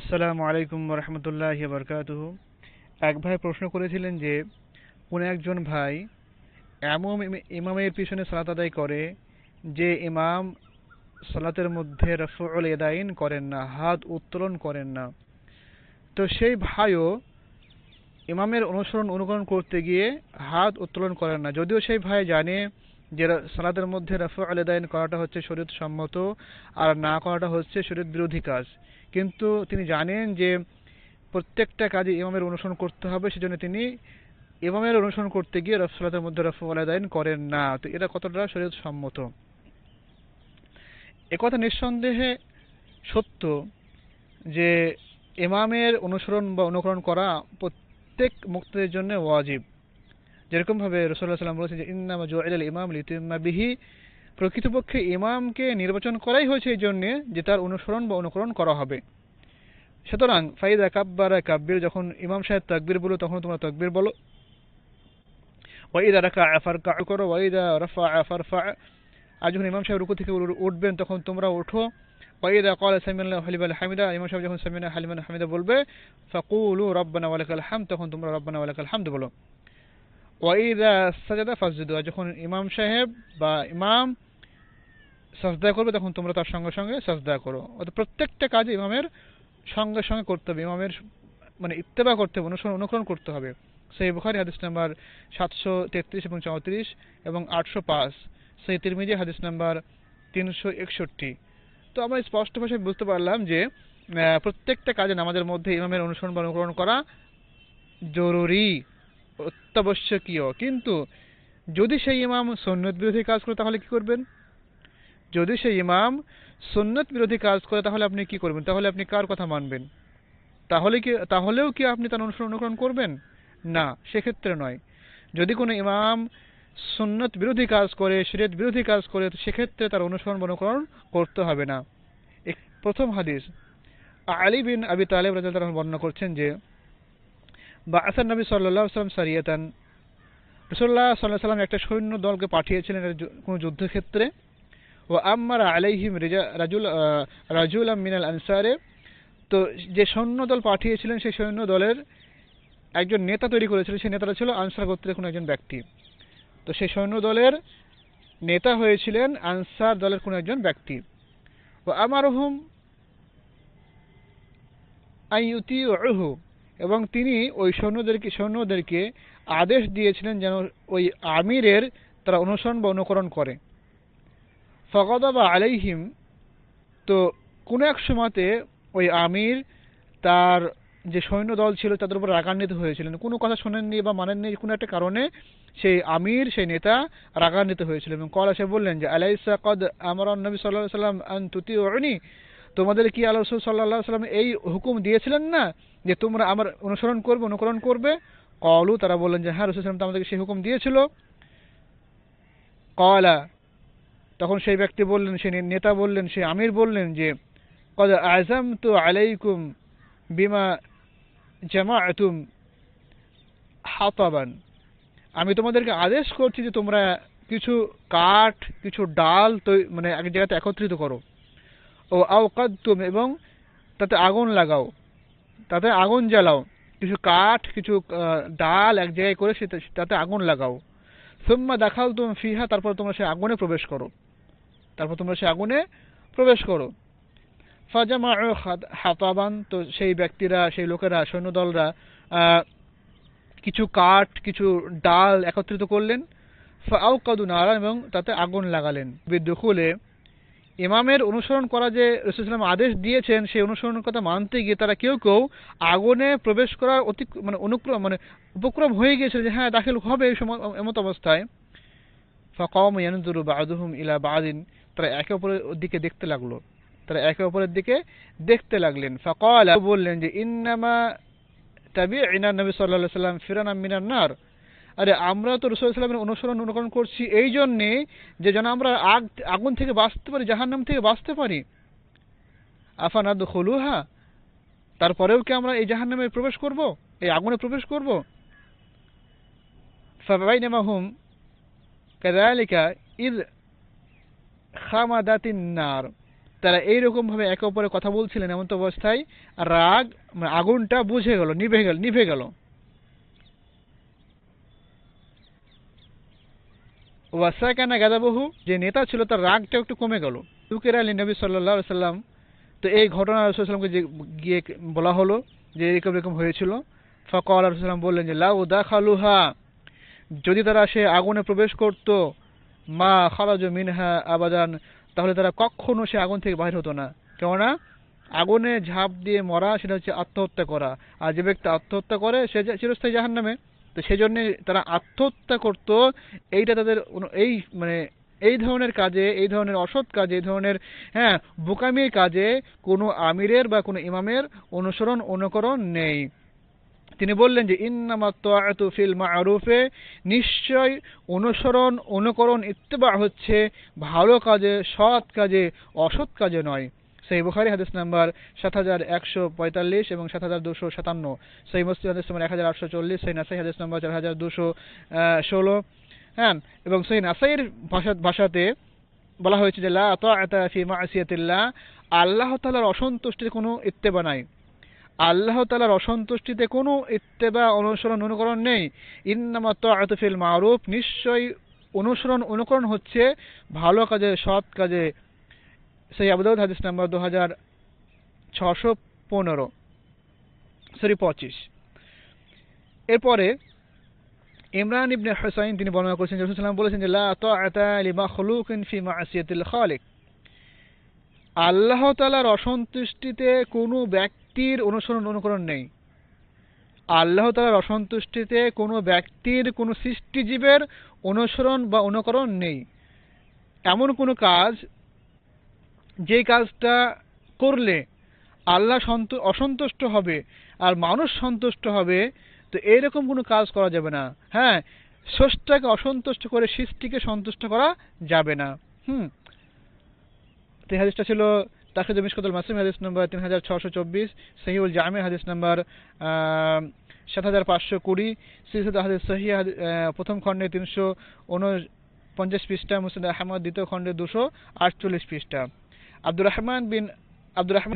আসসালামু আলাইকুম ওয়া রাহমাতুল্লাহি ওয়া বারাকাতুহু। এক ভাই প্রশ্ন করেছিলেন যে কোন একজন ভাই এমন ইমামের পিছনে সালাত আদায় করে যে ইমাম সালাতের মধ্যে রাফউল ইয়াদাইন করেন না, হাত উত্তোলন করেন না। তো সেই ভাইও ইমামের অনুকরণ করতে গিয়ে হাত উত্তোলন করেন না, যদিও সেই ভাই জানে যে সালাতের মধ্যে রাফউল ইয়াদাইন করাটা হচ্ছে শরীয়ত সম্মত আর না করাটা হচ্ছে শরীয়ত বিরোধী কাজ। কিন্তু তিনি জানেন যে প্রত্যেকটা কাজে ইমামের অনুসরণ করতে হবে, সেজন্য তিনি ইমামের অনুসরণ করতে গিয়ে সালাতের মধ্যে রাফউল ইয়াদাইন করেন না। তো এটা কতটা শরীয়ত সম্মত? একথা নিঃসন্দেহে সত্য যে ইমামের অনুসরণ বা অনুকরণ করা প্রত্যেক মুক্তাদের জন্য ওয়াজিব। যেরকম ভাবে রাসূলুল্লাহ সাল্লাল্লাহু আলাইহি ওয়াসাল্লাম বলেছেন যে ইন্নামা জুইলাল ইমাম লিউতাম্মা বিহি, প্রকৃতপক্ষে ইমামকে নির্বাচন করাই হয়েছে এই জন্য যে তার অনুসরণ বা অনুকরণ করা হবে। সুতরাং ফাইদা কাব্বারা কাব্বির, যখন ইমাম সাহেব তাকবীর বলো তখন তোমরা তাকবীর বলো। ওয়াইদা রাকা'a ফারকা'উ করো, ওয়াইদা রাফা'a ফারফা', আর যখন ইমাম সাহেব রুকু থেকে উঠবেন তখন তোমরা ওঠো। ওয়াইদা ক্বালা সামিআল্লাহু লিমান হামিদা, ইমাম সাহেব যখন সামি'না লিমান হামিদা বলবে ফাকুলু রাব্বানা ওয়া লাকাল হামদ, তখন তোমরা রাব্বানা ওয়া লাকাল হামদ বলো। ওয়াইদা সাজাদা ফাসজুদু, আর যখন ইমাম সাহেব বা ইমাম সাজদা করবে তখন তোমরা তার সঙ্গে সঙ্গে সাজদা করো। অর্থাৎ প্রত্যেকটা কাজ ইমামের সঙ্গে সঙ্গে করতে হবে, ইমামের মানে ইত্তেবা করতে হবে, অনুকরণ করতে হবে। সহিহ বুখারী হাদিস নাম্বার 733 এবং 34 এবং 805, সহিহ তিরমিজি হাদিস নাম্বার 361। তো আমরা স্পষ্ট ভাষায় বুঝতে পারলাম যে প্রত্যেকটা কাজে নামাজের মধ্যে ইমামের অনুসরণ বা অনুকরণ করা জরুরি, অত্যাবশ্যকীয়। কিন্তু যদি সেই ইমাম সুন্নত বিরোধী কাজ করে তাহলে কি করবেন? যদি সেই ইমাম সুন্নত বিরোধী কাজ করে তাহলে আপনি কি করবেন? তাহলে আপনি কার কথা মানবেন? তাহলেও কি আপনি তার অনুকরণ করবেন? না, সেক্ষেত্রে নয়। যদি কোনো ইমাম সুন্নত বিরোধী কাজ করে, শরীয়ত বিরোধী কাজ করে, তো সেক্ষেত্রে তার অনুকরণ করতে হবে না। প্রথম হাদিস, আলী বিন আবি তালেব রাদিয়াল্লাহু আনহু বর্ণনা করছেন যে বাআসান নবী সাল্লাল্লাহু আলাইহি ওয়াসাল্লাম সারিয়াতান, রাসূলুল্লাহ সাল্লাল্লাহু আলাইহি ওয়াসাল্লাম একটা সৈন্য দলকে পাঠিয়েছিলেন কোন যুদ্ধক্ষেত্রে। ও আম্মারা আলাইহিম রাজুলাম মিনাল আনসারে, তো যে সৈন্য দল পাঠিয়েছিলেন সেই সৈন্য দলের একজন নেতা তৈরি করেছিলেন, সেই নেতাটা ছিল আনসার গোত্রের কোনো একজন ব্যক্তি। তো সেই সৈন্য দলের নেতা হয়েছিলেন আনসার দলের কোনো একজন ব্যক্তি। ও আমারহুম আইয়ুতিউহু, এবং তিনি ওই সৈন্যদেরকে আদেশ দিয়েছিলেন যেন ওই আমিরের তারা অনুসরণ বা অনুকরণ করে। ফাগাদাবা আলাইহিম, তো কোনো এক সময়তে ওই আমির তার যে সৈন্য দল ছিল তাদের উপর রাগান্বিত হয়েছিলেন, কোনো কথা শোনেননি বা মানেননি, কোনো একটা কারণে সেই আমির, সেই নেতা রাগান্বিত হয়েছিলেন এবং কল এসে বললেন যে আলাইসা কদ আমারান নবী সাল্লাল্লাহু আলাইহি ওয়াসাল্লাম আন তুতিউনি, তোমাদের কি আল্লাহ রাসূল সাল্লাল্লাহু আলাইহি ওয়াসাল্লাম এই হুকুম দিয়েছিলেন না যে তোমরা আমার অনুকরণ করবে? কলু, তারা বললেন যে হ্যাঁ, রাসূল সাল্লাল্লাহু আলাইহি ওয়াসাল্লাম তো আমাদেরকে সেই হুকুম দিয়েছিল। কলা, তখন সেই ব্যক্তি বললেন, সেই নেতা বললেন, সেই আমির বললেন যে কদ আযামতু আলাইকুম বিমা জামাআতুম হাতাবান, আমি তোমাদেরকে আদেশ করছি যে তোমরা কিছু কাঠ, কিছু ডাল মানে এক জায়গাতে একত্রিত করো। ও আওকাদতুম, এবং তাতে আগুন লাগাও, তাতে আগুন জ্বালাও। কিছু কাঠ, কিছু ডাল এক জায়গায় করে তাতে আগুন লাগাও। সুম্মা দাখালতুম ফিহা, তারপর তোমরা সেই আগুনে প্রবেশ করো। ফাজামাউ হাতাবান, তো সেই ব্যক্তিরা, সেই লোকেরা, সৈন্যদলরা কিছু কাঠ, কিছু ডাল একত্রিত করলেন। ফাআওকাদু নারান, এবং তাতে আগুন লাগালেন। বিদুখুলে, ইমামের অনুসরণ করা যে রাসূল সাল্লাল্লাহু আলাইহি ওয়াসাল্লাম আদেশ দিয়েছেন সেই অনুসরণের কথা মানতে গিয়ে তারা কেউ আগুনে প্রবেশ করার উপক্রম হয়ে গিয়েছিল যে হ্যাঁ দাখিল হবে এই সময়, এমত অবস্থায় ফাকাওমু ইয়ানজুরু বা'দুহুম ইলা বা'দিন, তারা একে অপরের দিকে দেখতে লাগলেন। ফাকালা, বললেন যে ইন্নামা তাবি'না নবী সাল্লাল্লাহু আলাইহি ওয়াসাল্লাম ফিরানাম মিনান নার, আরে আমরা তো রাসূল সাল্লাল্লাহু আলাইহি ওয়াসাল্লামের অনুকরণ করছি এই জন্যে যে যেন আমরা আগুন থেকে বাঁচতে পারি, জাহান্নাম থেকে বাঁচতে পারি। আফানাদখুলুহা, তারপরেও কি আমরা এই জাহান্নামে প্রবেশ করব, এই আগুনে প্রবেশ করব? ফাবাইনামা হুম কাযালিকা ইয খামাদাতিন নার, তারা এইরকম ভাবে একে অপরের কথা বলছিলেন, এমন তো অবস্থায় রাগ আগুনটা বুঝে গেল, নিভে গেল। ওয়াসাকানা গাদাবহু, যে নেতা ছিল তার রাগটা একটু কমে গেল। তুকের আলী নবী সাল্লাল্লাহু আলাইহি সাল্লাম, তো এই ঘটনা রাসূল সাল্লাল্লাহু আলাইহি ওয়াসাল্লামকে গিয়ে বলা হলো যে এরকম এরকম হয়েছিল। ফাকাল রাসূল সাল্লাল্লাহু বললেন যে লাউ দাখালুহা, যদি তারা সে আগুনে প্রবেশ করত, মা খারাজু মিনহা আবাদান, তাহলে তারা কখনো সে আগুন থেকে বাইরে হতো না। কেননা আগুনে ঝাঁপ দিয়ে মরা সেটা হচ্ছে আত্মহত্যা করা, আর যে ব্যক্তি আত্মহত্যা করে সে চিরস্থায়ী জাহান্নামে। তো সেই জন্য তারা আত্মহত্যা করত। এইটা তাদের এই মানে এই ধরনের কাজে, এই ধরনের অসৎ কাজে, এই ধরনের বোকামির কাজে কোনো আমিরের বা কোনো ইমামের অনুকরণ নেই। তিনি বললেন যে ইন্নামাত তাআতু ফিল মা'রুফে, নিশ্চয় অনুকরণ ইত্তেবা হচ্ছে ভালো কাজে, সৎ কাজে, অসৎ কাজে নয়। সহিহ বুখারী হাদিস নাম্বার 7145 এবং 7257, সহিহ মুসলিম হাদিস নাম্বার 1840, সহিহ নাসাই হাদিস নাম্বার 4216, এবং সহিহ নাসাইয়ের ভাষাতে বলা হয়েছে যে লা তাআতা ফি মা'সিয়াতিল্লাহ, আল্লাহ তাআলার অসন্তুষ্টিতে কোনো ইত্তেবা নাই, আল্লাহ তাআলার অসন্তুষ্টিতে কোনো ইত্তেবা অনুকরণ নেই। ইন্নামাত তাআতু ফিল মা'রুফ, নিশ্চয়ই অনুকরণ হচ্ছে ভালো কাজে, সৎ কাজে। সেই আবু দাউদ হাদিস নাম্বার 2625। এরপরে ইমরান ইবনে হুসাইন তিনি বর্ণনা করেছেন যে রাসূল সাল্লাল্লাহু আলাইহি ওয়াসাল্লাম বলেছেন যে লা তাআতা লিমাখলুকিন ফি মা'সিয়াতিল খালিক, আল্লাহ তাআলার অসন্তুষ্টিতে কোনো ব্যক্তির অনুকরণ নেই। আল্লাহ তাআলার অসন্তুষ্টিতে কোনো ব্যক্তির, কোনো সৃষ্টিজীবের অনুকরণ নেই। এমন কোনো কাজ, যে কাজটা করলে আল্লাহ অসন্তুষ্ট হবে আর মানুষ সন্তুষ্ট হবে, তো এইরকম কোনো কাজ করা যাবে না। স্রষ্টাকে অসন্তুষ্ট করে সৃষ্টিকে সন্তুষ্ট করা যাবে না। এই হাদিসটা ছিল তাখরিজ মিশকাতুল মাসিম হাদিস নাম্বার 3624, সহিহুল জামি হাদিস নাম্বার 7520, সিলসিলাতুল হাদিস সহিহ প্রথম খণ্ডে 349 পৃষ্ঠা, মুসনাদ আহমদ দ্বিতীয় খণ্ডে 248 পৃষ্ঠা। আব্দুর রহমান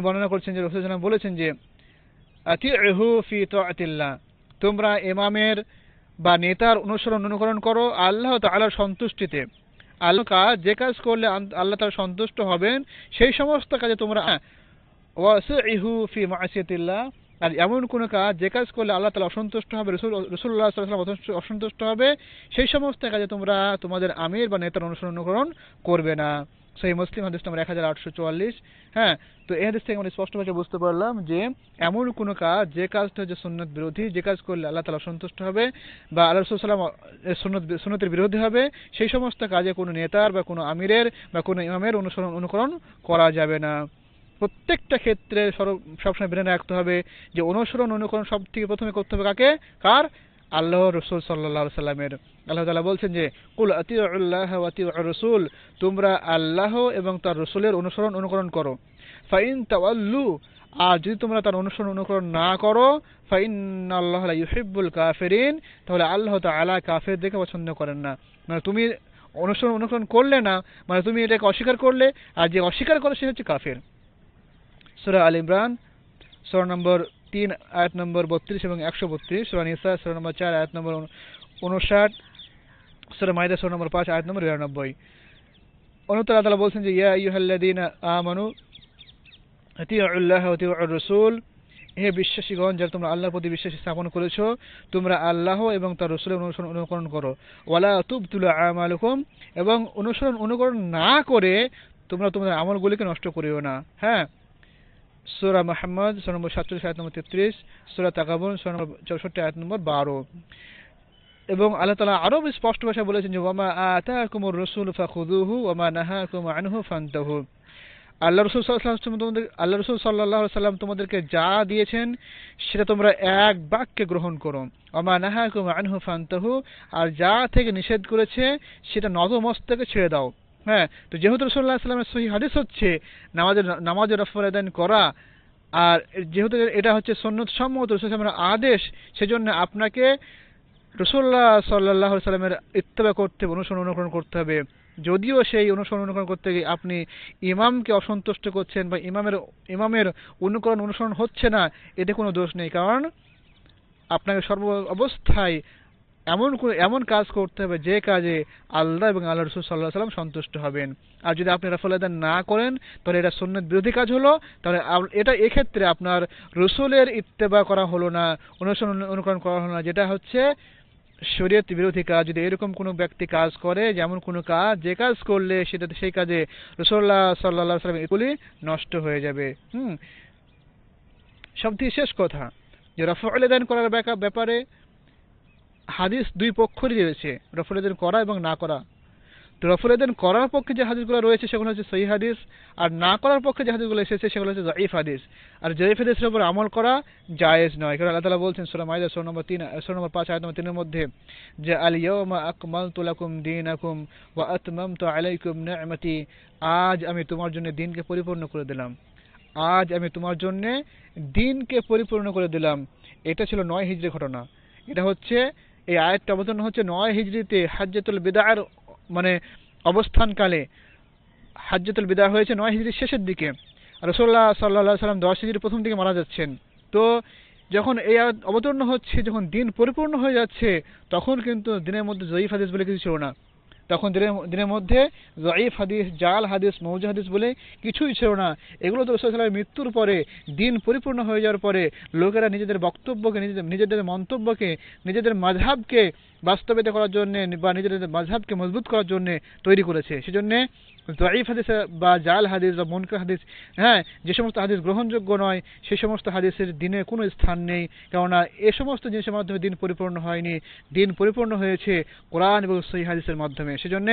বর্ণনা করছেন যে রাসূল সাল্লাল্লাহু আলাইহি ওয়াসাল্লাম বলেছেন যে আতিউহু ফি তাআতিল্লাহ, তোমরা ইমামের বা নেতার অনুকরণ করো আল্লাহ তাআলার সন্তুষ্টিতে। আল্লাহ যে কাজ করলে আল্লাহ তাআলা সন্তুষ্ট হবেন সেই সমস্ত কাজে তোমরা ওয়াসিহু ফি মা'সিয়াতিল্লাহ, আর এমন কোন কাজ যে কাজ করলে আল্লাহ তাআলা অসন্তুষ্ট হবে, রাসূলুল্লাহ সাল্লাল্লাহু আলাইহি ওয়াসাল্লাম অসন্তুষ্ট হবে, সেই সমস্ত কাজে তোমরা তোমাদের আমির বা নেতার অনুকরণ করবে না। সহিহ মুসলিম হাদিস নাম্বার 1844। তো এই হাদিস থেকে আমরা স্পষ্টভাবে বুঝতে পারলাম যে এমন কোন কাজ, যে কাজটা হচ্ছে সুন্নাত বিরোধী, যে কাজ করলে আল্লাহ তাআলা সন্তুষ্ট হবে বা আল্লাহ রাসূল সাল্লাল্লাহু আলাইহি ওয়াসাল্লাম সুন্নতের বিরোধী হবে, সেই সমস্ত কাজে কোনো নেতার বা কোনো আমিরের বা কোনো ইমামের অনুকরণ করা যাবে না। প্রত্যেকটা ক্ষেত্রে সবসময় মেনে রাখতে হবে যে অনুকরণ সব থেকে প্রথমে করতে হবে কার? আল্লাহ রাসূল সাল্লাল্লাহু আলাইহি ওয়াসাল্লামের। আল্লাহ তাআলা বলছেন যে কুল আতিউল্লাহ ওয়া আতিউর রাসূল, তোমরা আল্লাহ এবং তার রাসূলের অনুকরণ করো। ফাইন তাওয়াল্লু, আর যদি তোমরা তার অনুকরণ না করো, ফাইন্নাল্লাহা লা ইউহিব্বুল কাফিরিন, তাহলে আল্লাহ তাআলা কাফেরদেরকে পছন্দ করেন না। মানে তুমি অনুকরণ করলে না, মানে তুমি এটাকে অস্বীকার করলে, আর যে অস্বীকার করে সে হচ্ছে কাফের। সূরা আল ইমরান সূরা নম্বর 3 আয়াত নম্বর 32 এবং 132, সূরা নিসা সূরা নম্বর 4 আয়াত নম্বর 59, সূরা মাইদা সূরা নম্বর 5 আয়াত নম্বর 99। অন্যত্র আল্লাহ বলছেন যে ইয়া আইয়ুহাল্লাযীনা আমানু আতিউল্লাহ ওয়া আতিউর রাসূল, হে বিশ্বাসীগণ, যারা তোমরা আল্লাহর প্রতি বিশ্বাস স্থাপন করেছো, তোমরা আল্লাহ এবং তার রাসূলের অনুকরণ করো। ওয়ালা তুবতিলু আমালুকুম, এবং অনুকরণ না করে তোমরা তোমাদের আমলগুলিকে নষ্ট করিও না। সূরা মুহাম্মদ সূরা নম্বর 47 আয়াত নম্বর 33, সূরা তাকাবুন সূরা নম্বর 64 আয়াত নম্বর 12। এবং আল্লাহ তাআলা আরো স্পষ্ট ভাষায় বলেছেন যে ওয়ামা আতাকুমুর রাসূল ফাখুযুহু ওয়ামা নাহাকুম আনহু ফান্তাহু, আল্লাহ রাসূল সাল্লাল্লাহু আলাইহি ওয়াসাল্লাম তোমাদেরকে যা দিয়েছেন সেটা তোমরা এক বাক্যে গ্রহণ করো। ওয়ামা নাহাকুম আনহু ফান্তাহু, আর যা থেকে নিষেধ করেছে সেটা নতমস্তকে ছেড়ে দাও। তো যেহেতু রাসূলুল্লাহ সাল্লাল্লাহু আলাইহি ওয়াসাল্লামের সহিহ হাদিস হচ্ছে নামাজের নফল আদায় করা, আর যেহেতু এটা হচ্ছে সুন্নাত সম্মত রাসূল সাল্লাল্লাহু আলাইহি ওয়াসাল্লামের আদেশ, সেজন্য আপনাকে রাসূলুল্লাহ সাল্লাল্লাহু আলাইহি ওয়াসাল্লামের ইত্তেবা করতে হবে, অনুকরণ করতে হবে। যদিও সেই অনুকরণ করতে গিয়ে আপনি ইমামকে অসন্তুষ্ট করছেন বা ইমামের অনুসরণ হচ্ছে না, এতে কোনো দোষ নেই। কারণ আপনাকে সর্ব অবস্থায় এমন কাজ করতে হবে যে কাজে আল্লাহ এবং আল্লাহ রাসূল সাল্লাল্লাহু আলাইহি ওয়াসাল্লাম সন্তুষ্ট হবেন। আর যদি আপনি রাফল আদান না করেন তাহলে এটা সুন্নাত বিরোধী কাজ হলো। তাহলে এটা এক্ষেত্রে আপনার রাসূলের ইত্তেবা করা হলো না, অনুকরণ করা হলো না, যেটা হচ্ছে শরীয়ত বিরোধী কাজ। যদি এরকম কোনো ব্যক্তি কাজ করে, যেমন কোনো কাজ যে কাজ করলে সেই কাজে রাসূলুল্লাহ সাল্লাল্লাহু আলাইহি ওয়াসাল্লাম এগুলি নষ্ট হয়ে যাবে। সবথেকে শেষ কথা যে রাফল আদান করার ব্যাপারে হাদিস দুই পক্ষেরই রয়েছে, রফল আদান করা এবং না করা। তো রফল আদান করার পক্ষে যে হাদিসগুলো রয়েছে সেগুলো হচ্ছে সহিহ হাদিস, আর না করার পক্ষে যে হাদিসগুলো এসেছে সেগুলো হচ্ছে যায়িফ হাদিস। আর যায়িফ হাদিসের উপর আমল করা জায়েজ নয়, কারণ আল্লাহ তাআলা বলছেন সূরা মাইদা সূরা নম্বর 5 আয়াত নম্বর 3 এর মধ্যে যে আল ইয়াওমা আকমালতু লাকুম দীনাকুম ওয়া আতমামতু আলাইকুম নি'মাতি, আজ আমি তোমার জন্য দ্বীনকে পরিপূর্ণ করে দিলাম। আজ আমি তোমার জন্য দ্বীনকে পরিপূর্ণ করে দিলাম। এটা ছিল 9 হিজরির ঘটনা। এটা হচ্ছে এই আয়াতটা অবতীর্ণ হচ্ছে 9 হিজরিতে হাজ্জাতুল বিদার মানে অবস্থানকালে। হাজ্জাতুল বিদা হয়েছে 9 হিজরির শেষের দিকে। রাসূলুল্লাহ সাল্লাল্লাহু আলাইহি ওয়াসাল্লাম 10 হিজরির প্রথম দিকে মারা যাচ্ছেন। তো যখন এই আয়াত অবতীর্ণ হচ্ছে, যখন দ্বীন পরিপূর্ণ হয়ে যাচ্ছে, তখন কিন্তু দ্বীনের মধ্যে যায়িফ হাদিস বলে কিছু ছিল না। তখন দিনের মধ্যে যায়িফ হাদিস, জাল হাদিস, মওজু হাদিস বলে কিছুই ছিল না। এগুলো তো রাসূল সাল্লাল্লাহু আলাইহি ওয়াসাল্লামের মৃত্যুর পরে, দ্বীন পরিপূর্ণ হয়ে যাওয়ার পরে লোকেরা নিজেদের বক্তব্যকে, নিজেদের মন্তব্যকে, নিজেদের মাযহাবকে বাস্তবায়িত করার জন্য বা নিজেদের মাযহাবকে মজবুত করার জন্য তৈরি করেছে। সেজন্য যায়িফ হাদিস বা জাল হাদিস বা মুনকার হাদিস, যে সমস্ত হাদিস গ্রহণযোগ্য নয়, সেই সমস্ত হাদিসের দ্বীনে কোনো স্থান নেই। কেননা এ সমস্ত জিনিসের মাধ্যমে দ্বীন পরিপূর্ণ হয়নি, দ্বীন পরিপূর্ণ হয়েছে কোরআন এবং সহিহ হাদিসের মাধ্যমে। সেজন্য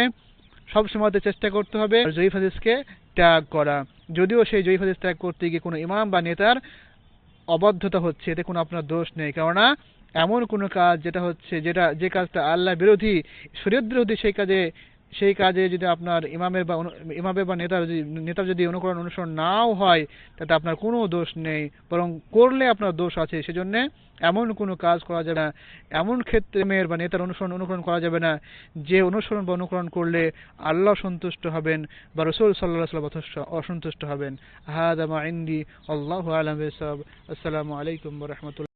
সব সময় চেষ্টা করতে হবে যায়িফ হাদিসকে ত্যাগ করা। যদিও সেই যায়িফ হাদিস ত্যাগ করতে গিয়ে কোনো ইমাম বা নেতার অবাধ্যতা হচ্ছে, এতে কোনো আপনার দোষ নেই। কেননা এমন কোনো কাজ যে কাজটা আল্লাহ বিরোধী, শরীয়ত বিরোধী, সেই কাজে যদি আপনার ইমামের বা নেতার যদি অনুসরণ নাও হয়, তাতে আপনার কোনো দোষ নেই, বরং করলে আপনার দোষ আছে। সেজন্য এমন কোনো কাজ করা যাবে না, এমন ক্ষেত্রে মেয়ের বা নেতার অনুকরণ করা যাবে না যে অনুসরণ বা অনুকরণ করলে আল্লাহ সন্তুষ্ট হবেন বা রাসূল সাল্লাল্লাহু আলাইহি ওয়াসাল্লাম অসন্তুষ্ট হবেন। হাযা মা ইনদি, আল্লাহু আ'লাম বিস-সাওয়াব। আসসালামু আলাইকুম ওয়া রাহমাতুল্লাহ।